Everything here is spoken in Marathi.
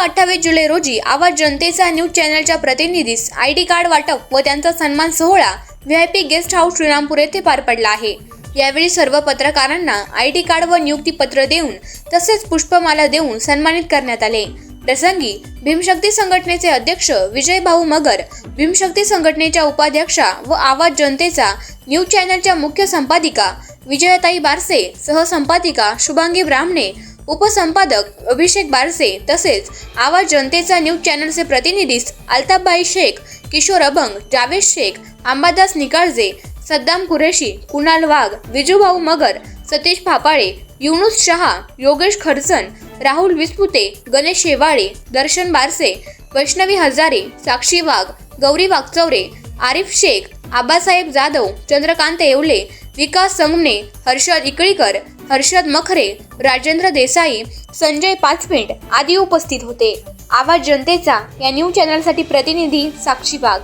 28 जुलै रोजी आवाज जनतेचा न्यूज चॅनलच्या प्रतिनिधीस आयडी कार्ड वाटप व त्यांचा सन्मान सोहळा व्हीआयपी गेस्ट हाऊस श्रीरामपूर येथे पार पडला आहे। यावेळी सर्व पत्रकारांना आयडी कार्ड व नियुक्तीपत्र देऊन तसेच पुष्पमाला देऊन सन्मानित करण्यात आले। प्रसंगी भीमशक्ती संघटनेचे अध्यक्ष विजय भाऊ मगर, भीमशक्ती संघटनेच्या उपाध्यक्षा व आवाज जनतेचा न्यूज चॅनलच्या मुख्य संपादिका विजयताई बारसे, सहसंपादिका शुभांगी ब्राह्मणे, उपसंपादक अभिषेक बारसे तसेच आवाज जनतेचा न्यूज चॅनलचे प्रतिनिधी अल्ताफबाई शेख, किशोर अभंग, जावेद शेख, अंबादास निकाळजे, सद्दाम कुरेशी, कुणाल वाघ, विजूभाऊ मगर, सतीश फापाळे, युनुस शहा, योगेश खरसन, राहुल विस्पुते, गणेश शेवाळे, दर्शन बारसे, वैष्णवी हजारे, साक्षी वाघ, गौरी वागचौरे, आरिफ शेख, आबासाहेब जाधव, चंद्रकांत येवले, विकास संगणे, हर्षद इकळीकर, हर्षद मखरे, राजेंद्र देसाई, संजय पाचपिंट आदी उपस्थित होते। आवाज जनतेचा या न्यूज चॅनलसाठी प्रतिनिधी साक्षी वाघ।